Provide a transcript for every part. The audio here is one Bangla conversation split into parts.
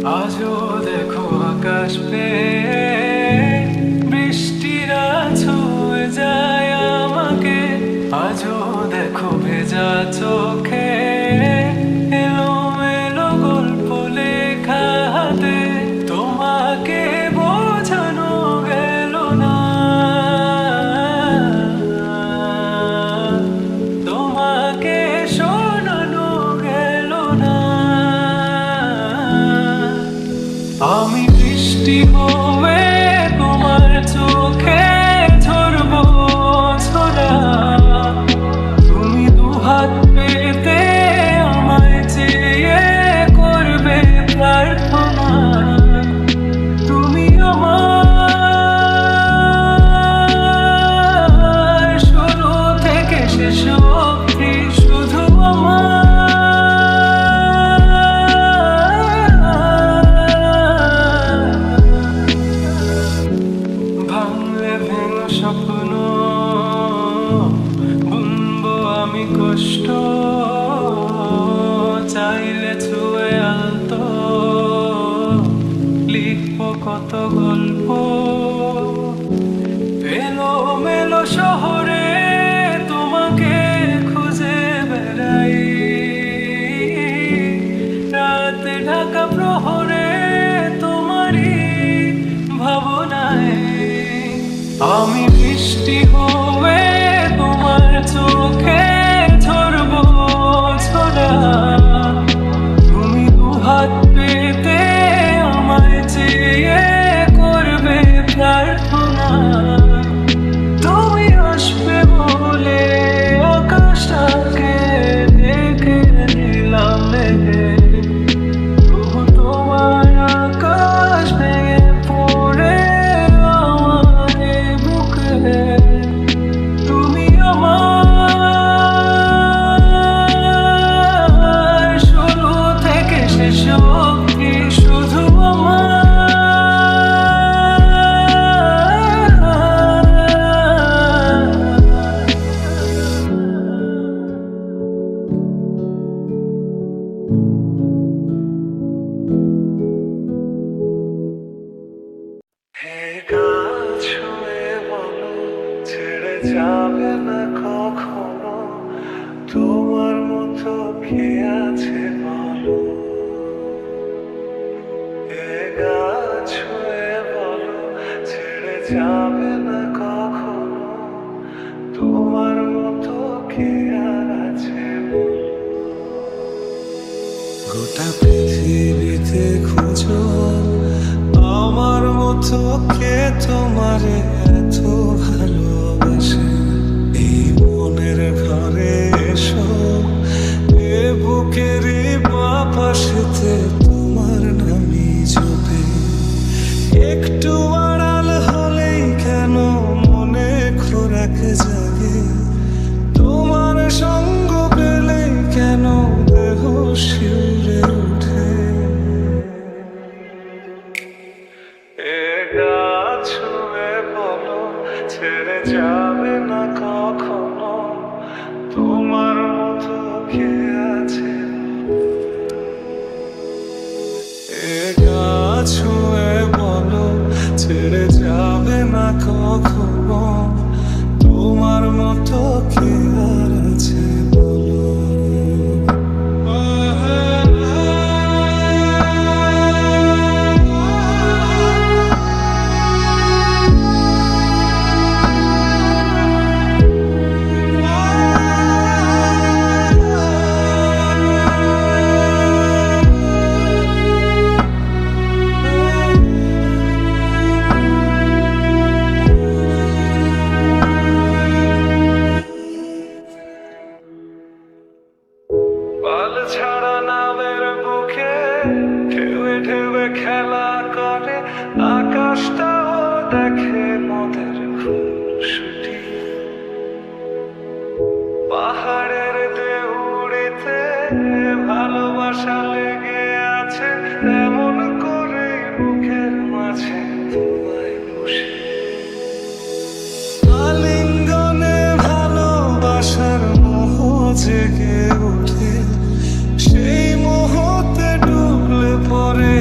আজও দেখো আকাশ পেয়ে বৃষ্টিরা ছুঁয়ে যায় আমাকে। আজও দেখো ভেজা চোখে এলোমেলো গল্প লেখা হাতে। তোমাকে বোঝানো গেল না, তোমাকে শোনানো গেল না। আমি বৃষ্টি হয়ে তোমার চোখে ঝরবো ছোড়া। তুমি দুহাত পেতে আমায় চেয়ে করবে প্রার্থনা। তুমি আমার শুরু থেকে শেষ অবধি শুধু আমার। ভাঙলে ভেঙে স্বপ্ন বুনবো আমি কষ্ট। চাইলে ছুঁয়ে আলতো লিখবো কত গল্প। এলোমেলো শহরে তোমাকে খুঁজে বেড়াই, রাতে ঢাকা প্রহরে তোমারই ভাবনায়। আমি বৃষ্টি হয়ে তোমার চোখে ঝরবো ছোড়া। তুমি দুহাত পেতে আমায় চেয়ে করবে প্রার্থনা। তুমি আসবে বলে আকাশটাকে দেখে নিলাম মেঘে। তবু তোমার আকাশ ভেঙে পড়ে আমার বুকে। তুমি আমার শুরু থেকে শেষ অবধি শুধু আমার। হে গাছ হয়ে বলো ছেড়ে যাবে না কখনো। তোমার মতো কে আছে বলো। হে গাছ হয়ে বলো ছেড়ে যাবে না কখনো। তোমার মতো কে আর আছে বলো। গোটা পৃথিবীতে খুঁজো আমার মতো কে তোমারে এত ভালোবাসে। এই মনের ঘরে এসো, এ বুকের পাশেতে তোমার নামই জপে। একটু আড়াল হলেই কেন মনে খোরাক জাগে। তোমার সঙ্গ পেলেই কেন দেহ শিউরে ওঠে। এ গাছ হয়ে বলো ছেড়ে যাবে না কখনো। তোমার মতো কে আছে। এ গাছ হয়ে বলো ছেড়ে যাবে না কখনো। তোমার মতো কে আর আছে বলো। পাল ছাড়া নামের বুকে ঢেউে ঢেউে খেলা করে। আকাশটাও দেখে মোদের খুনসুটি। পাহাড়ের দেউড়িতে ভালোবাসা লেগে আছে এমন করে বুকের মাঝে তোমায় বসে। আলিঙ্গনে ভালোবাসার মোহ জেগে ওঠে। সেই মুহূর্তে ডুবলে পরে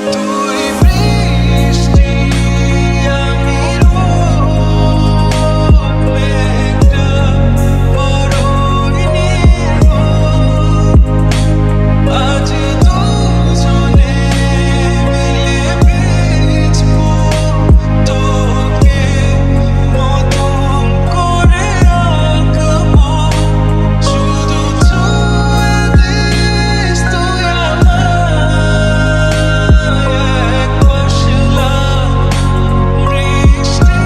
তুই বৃষ্টি আমি রোদ মেঘটা বড়ই নির্ভর আজ দুজনে মিলে ভিজবো তোকে নতুন করে আঁকবো শুধু ছুঁয়ে দিস তুই আমায় এক পশলা বৃষ্টিতে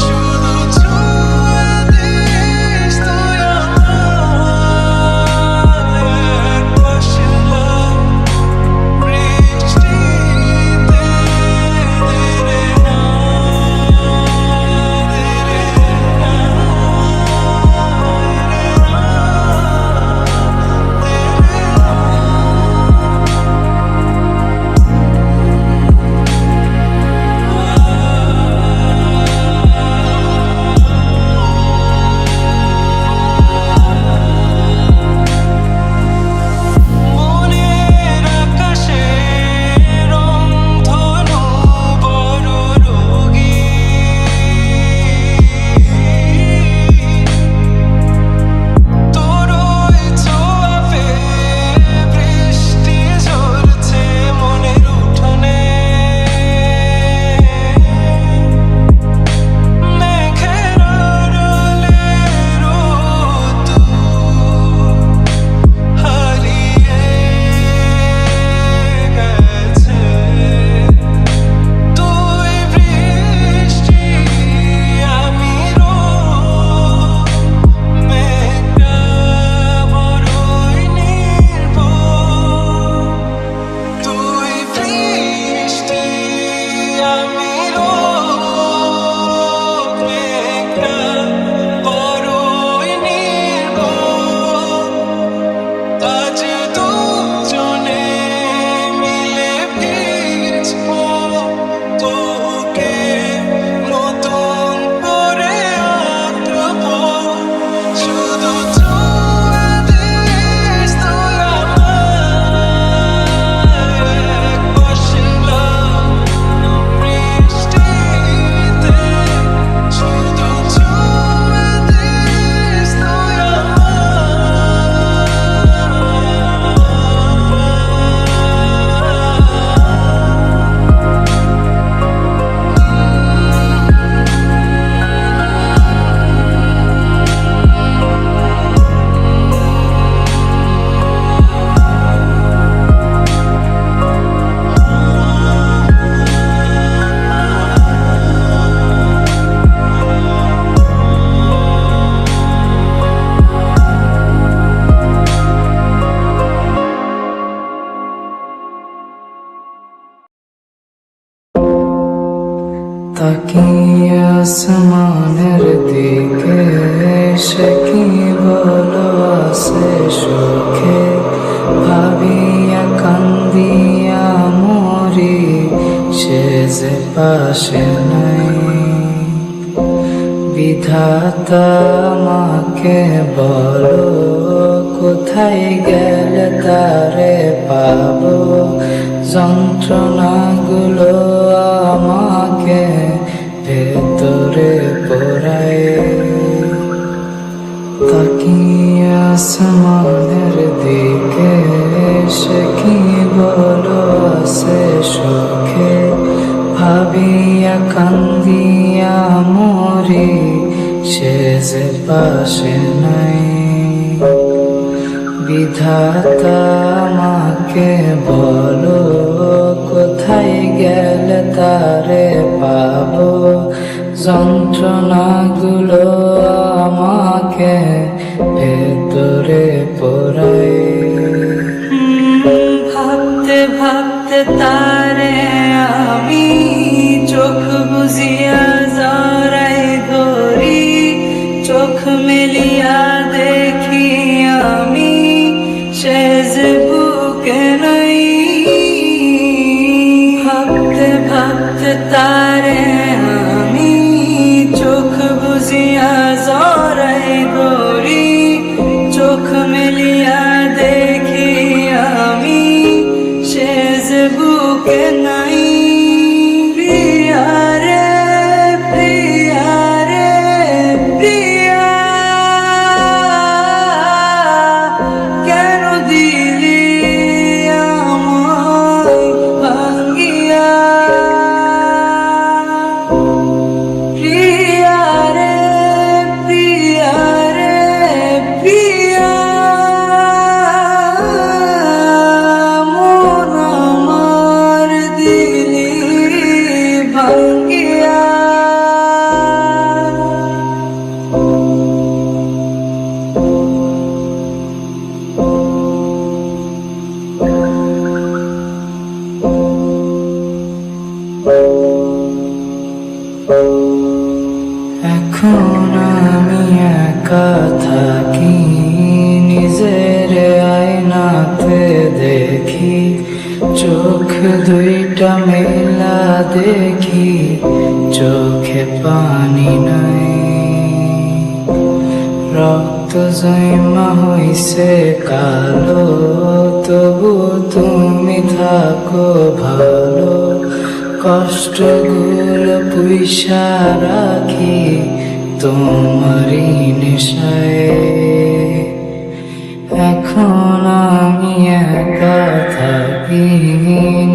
শুধু ছুঁয়ে দিস তুই আমায় এক পশলা বৃষ্টিতে ধীরে না মনের আকাশে রংধনু বড় রোগী তোর ওই ছোঁয়া পেয়ে বৃষ্টি ঝরছে মনের উঠোনে মেঘের আড়ালে রোদ্দুর হারিয়ে গেছে তুই বৃষ্টি আমি রোদ মেঘটা বড়ই নির্ভর তুই বৃষ্টি আমি রোদ মেঘটা বড়ই নির্ভর আজ দুজনে মিলে ভিজবো তোকে নতুন করে আঁকবো শুধু ছুঁয়ে দিস তুই আমায় এক পশলা বৃষ্টিতে শুধু ছুঁয়ে দিস তুই তাকিয়ে আসমানের দিকে সে কি বলো আসে সুখে ভাবিয়া কান্দিয়া মরি সে যে পাশে নাই বিধাতা আমাকে বলো কোথায় গেলে তারে পাবো যন্ত্রণাগুলো আমাকে ভেতরে পোড়ায় তাকিয়ে আসমানের দিকে সে কি বলো আসে সুখে ভাবিয়া কান্দিয়া মরি সে যে পাশে নাই বিধাতা আমাকে বলো কোথায় গেলে তারে পাবো যন্ত্রণাগুলো আমাকে ভেতরে পোড়ায় ভাবতে ভাবতে তারে আমি চোখ বুঝিয়া জড়াই ধরি চোখ মেলিয়া দেখি আমি সে যে বুকে নাই ভাবতে ভাবতে তারে আমি চোখ বুঝিয়া জড়াই ধরি চোখ মেলিয়া দেখি আমি সে বুকে নাই। প্রিয়া রে প্রিয়া রে প্রিয়া, কেন দিলি আমায় ভাঙিয়া। প্রিয়া রে প্রিয়া রে প্রিয়া, মন আমার দিলি ভাঙিয়া। এখন আমি একা থাকি, নিজের আয়নাতে দেখি, চোখ দুইটা মেলা দেখি, চোখে পানি নাই। রক্ত জমা হইছে কালো, তবু তুমি থাকো ভালো। কষ্টগুলো পুইসা রাখি তোমারই নেশায়। এখন আমি একা থাকি,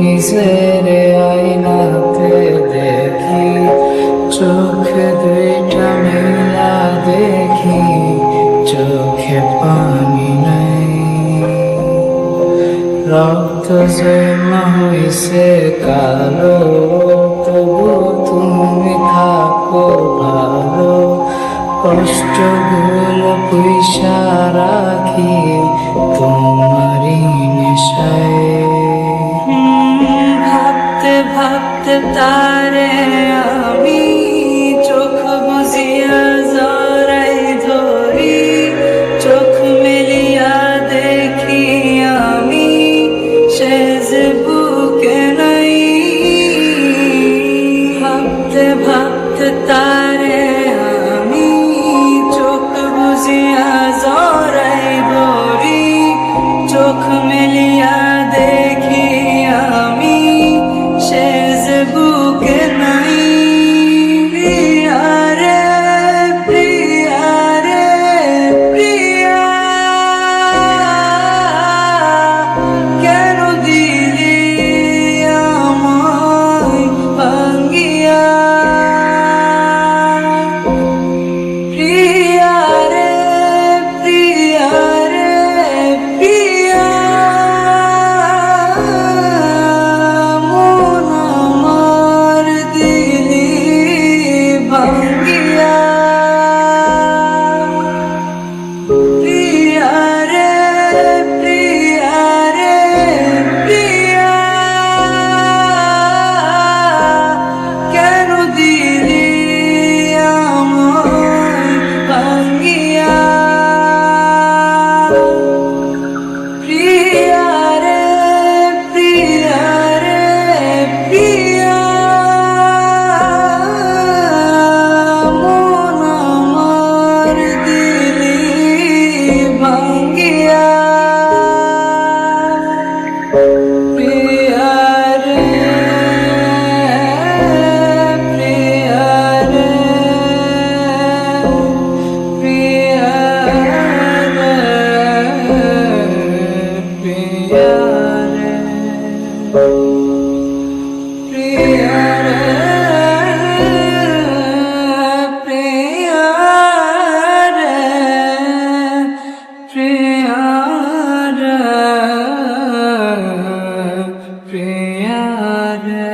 নিজের আয়নাতে দেখি, চোখ দুইটা মেলা দেখি, চোখে পানি নাই। রক্ত জমা হইছে কালো, তবু তুমি থাকো ভালো। কষ্টগুলো পুইসা রাখি তোমারই নেশায়। ভাবতে ভাবতে তারে আমি চোখ বুজিয়া জড়াই ধরি, চোখ মেলিয়া দেখি আমি সে যে বুকে নাই। ভাবতে ভাবতে তারে আমি চোখ বুজিয়া জড়াই ধরি, চোখ মেলিয়া দেখি আমি সে যে বুকে নাই। প্রিয়া রে প্রিয়া রে প্রিয়া, কেন দিলি আমায় ভাঙিয়া। প্রিয়া রে প্রিয়া রে প্রিয়া, মন আমার দিলি ভাঙিয়া। প্রিয়া রে প্রিয়া রে প্রিয়া, কেন দিলি আমায় ভাঙিয়া। প্রিয়া রে প্রিয়া রে প্রিয়া, মন আমার দিলি ভাঙিয়া। প্রিয়া রে প্রিয়া রে প্রিয়া রে প্রিয়া রে প্রিয়া রে প্রিয়া রে প্রিয়া রে প্রিয়া রে।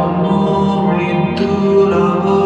জন্ম মৃত্যুর আবহ